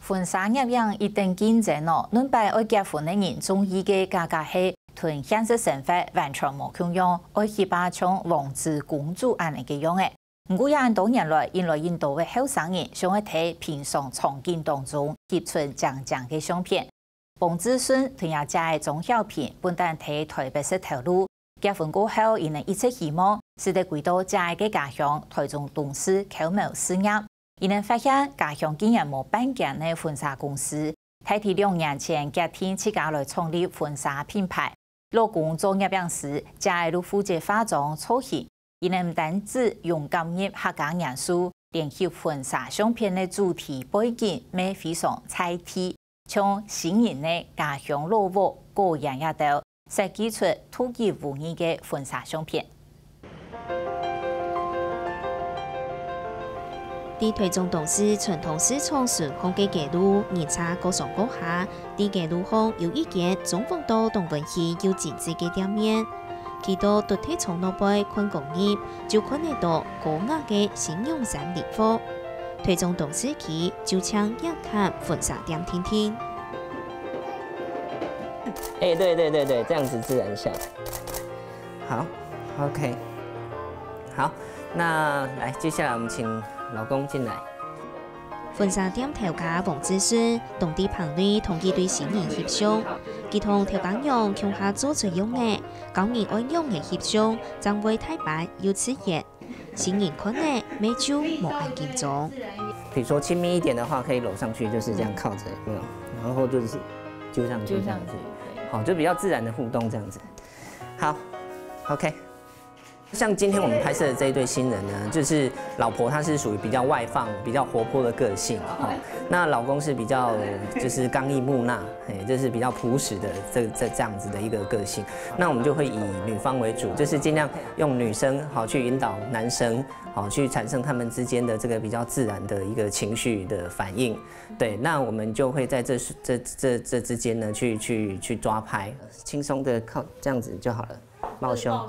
婚纱业样一定竞争咯，恁摆爱结婚的人中意嘅价格系同现实生活完全无共样，爱去把像王子公主安尼嘅样嘅。不过也多年来，因来印度嘅后生人想要睇平常场景当中拍出强强嘅相片。彭子孙同也家嘅中小片，本但睇台北市头路。结婚过后，因能一切希望，使得回到家嘅家乡台中董事口某事业。伊能发现家乡竟然无办间嘅婚纱公司，代替2年前决定自家来创立婚纱品牌。老公做业样时，家路负责化妆造型。伊能唔单止用感入客家元素，联系婚纱相片嘅主题背景，咩非常彩体，像新人嘅家乡老屋个人也到设计出土己无二嘅婚纱相片。伫台中董事传统市场顺风嘅街路，二叉高上高下，伫街路上有一间中风岛动物园有精致嘅店面。佢到独體從那邊看工業，就看得到高雅嘅新用山禮服。台中董事區就請一看婚紗店聽聽。对，这样子自然下来。好 ，OK， 好，那来，接下来我们请老公进来。婚纱店頭家黃子孫，當地朋友同佢對新人協商，佢同頭家娘向下做出用嘅，教人愛用嘅協商，將會太白又刺眼。新人看呢，美就無按緊張。比如說親密一點的話，可以摟上去，就是這樣靠着，有沒有？然後就是就上去這樣子，好，就比較自然的互動這樣子。好 ，OK。像今天我们拍摄的这一对新人呢，就是老婆她是属于比较外放、比较活泼的个性，那老公是比较就是刚毅木讷，就是比较朴实的这样子的一个个性。那我们就会以女方为主，就是尽量用女生好去引导男生，好去产生他们之间的这个比较自然的一个情绪的反应。对，那我们就会在这之间呢去抓拍，轻松的靠这样子就好了。抱胸，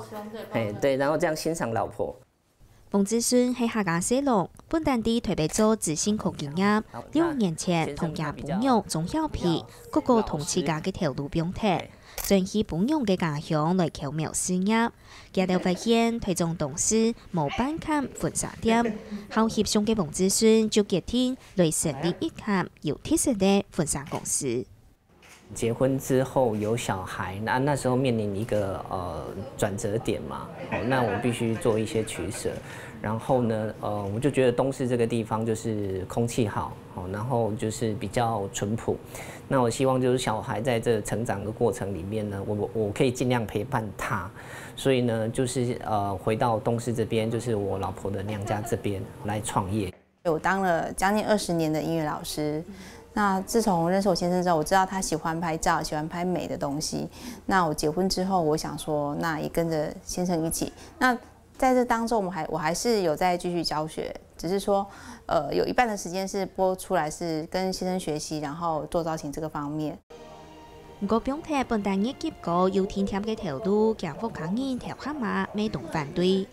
对，然后这样欣赏老婆。彭子孫係客家細路，本但啲台北做自身學經驗，2年前同家搬用中小皮，個個同自家嘅條路變態，轉去搬用嘅家鄉來巧妙事業。佢哋發現台中董事冇辦間婚紗店，後協商嘅彭子孫就決定來成立一間有特色嘅婚紗公司。结婚之后有小孩，那时候面临一个转折点嘛，那我必须做一些取舍。然后呢，我就觉得东市这个地方就是空气好，然后就是比较淳朴。那我希望就是小孩在这成长的过程里面呢，我可以尽量陪伴他。所以呢，就是回到东市这边，就是我老婆的娘家这边来创业。我当了将近20年的音乐老师。那自从认识我先生之后，我知道他喜欢拍照，喜欢拍美的东西。那我结婚之后，我想说，那也跟着先生一起。那在这当中，我还是有在继续教学，只是说，有一半的时间是播出来是跟先生学习，然后做造型这个方面。不過表態本但業結果有天貼嘅條路，夾福客人條下馬未同反對。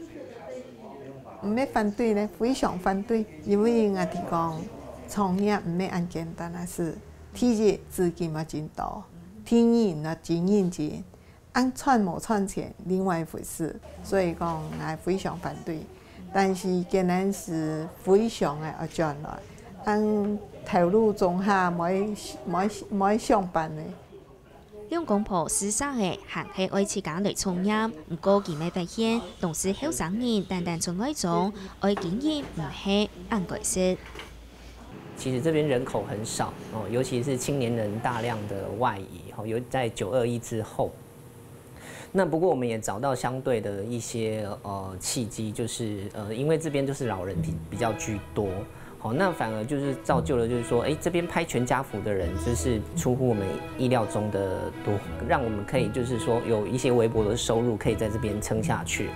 唔咩反對呢？非常反對，因為我哋講。創業唔係咁簡單嘅事，第一資金嘛真多，第二那經營錢，按賺冇賺錢另外一回事，所以講我非常反對。但是既然是非常嘅將來，按投入中下冇上班嘅。兩公婆私下嘅行係愛自家嚟創業，不過佢咪發現，同時後生人單單從愛種，愛經營唔係按規式。其实这边人口很少尤其是青年人大量的外移尤在921之后。那不过我们也找到相对的一些契机，就是因为这边就是老人比较居多，那反而就是造就了就是说，这边拍全家福的人就是出乎我们意料中的多，让我们可以就是说有一些微薄的收入可以在这边撑下去。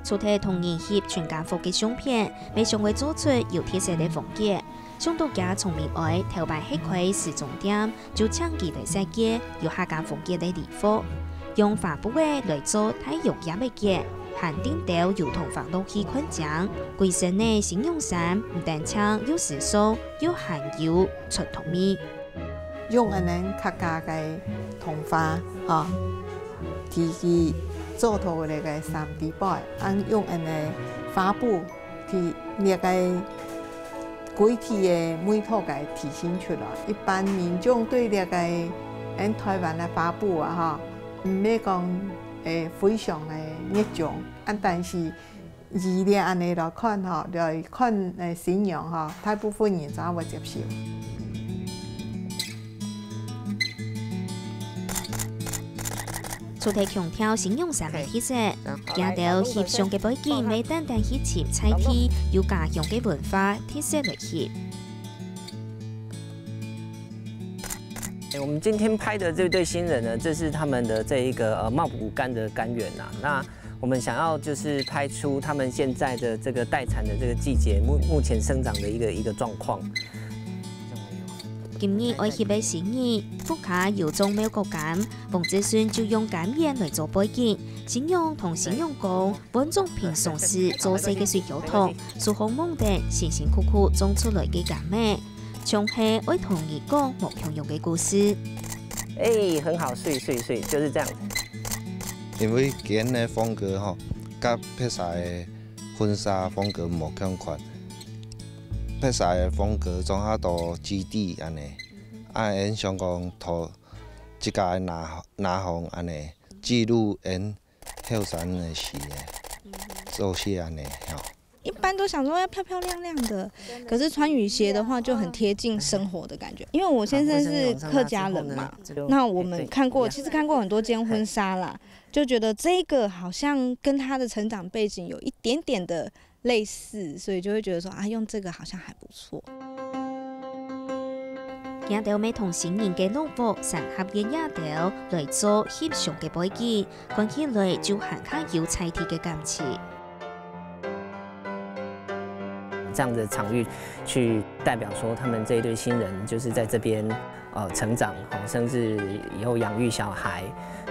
除睇同人協全家福嘅相片，未尚會做出有特色嘅風格。上到家從面外頭擺喺佢時鐘點，就請佢嚟設計有客家風格嘅禮服，用帆布嘅嚟做太陽也嘅嘅，限定到有同房落去困奖，柜身内形容衫唔但唱有时尚，又含有传统味。用安尼客家嘅同花，吼，提起做头嚟嘅3D 包，用安尼花布提列个鬼体嘅美图嘅体现出来。一般民众对列个台湾嘅花布啊，吼，唔要讲非常嘅热衷，但是以列安尼来看吼，来看形容吼，大部分人都会接受。除咗強調形容衫嘅特色，行到翕相嘅背景，未單單去攝菜氣，有家鄉嘅文化特色嚟翕。我们今天拍的这对新人呢，这是他们的这一个茂谷柑的柑园呐。那我们想要就是拍出他们现在的这个待产的这个季节，目前生长的一个状况。今年愛翕嘅新意，福卡有種美國柑，馮子孫就用柑葉嚟做背景，形容同形容講，本種平常時做細嘅水油桶，蘇紅蒙地辛辛苦苦種出來嘅柑味，像係愛同你講莫強用嘅故事。很好，碎，就是這樣。因為今嘅風格吼，甲披薩嘅婚紗風格無相款。披薩嘅風格總下都基地安尼，因想講圖即家拿紅安尼記錄因後生嘅事嘅，做些安尼吼。一般都想说要漂漂亮亮的，可是穿雨鞋的话就很贴近生活的感觉。因为我先生是客家人嘛，那我们其实看过很多间婚纱啦，就觉得这个好像跟他的成长背景有一点点的类似，所以就会觉得说用这个好像还不错。野條咪同新人嘅老婆成合嘅野條嚟做翕相嘅背景，看起來就很較有彩體嘅感覺。这样的场域去代表说，他们这一对新人就是在这边成长，甚至以后养育小孩。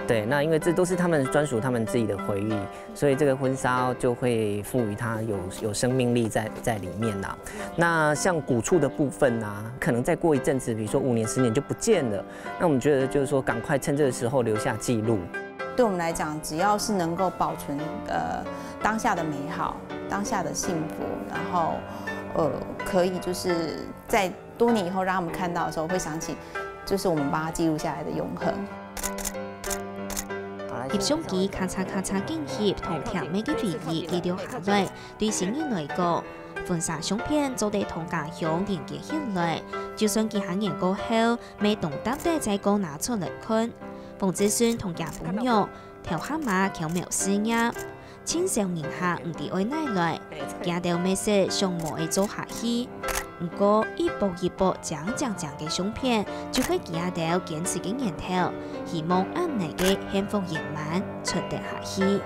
对，那因为这都是他们专属他们自己的回忆，所以这个婚纱就会赋予它有生命力在里面啦。那像古厝的部分啊，可能再过一阵子，比如说5年、10年就不见了。那我们觉得就是说，赶快趁这个时候留下记录。对我们来讲，只要是能够保存当下的美好、当下的幸福，然后可以就是在多年以后让他们看到的时候，会想起就是我们把它记录下来的永恒。翕相機咔嚓咔嚓緊翕同甜美嘅回憶記錄下來，對新人來講，婚紗相片做得同家鄉連結起來，就算幾十年過後，未懂得地再個拿出來看。馮子孫同家朋友條蛤蟆巧妙試驗，青少年下唔知愛哪來，見到美食上無會做下去。不過一步一步講嘅相片，就會見到堅持嘅念頭，希望按你嘅幸福圓滿出得下去。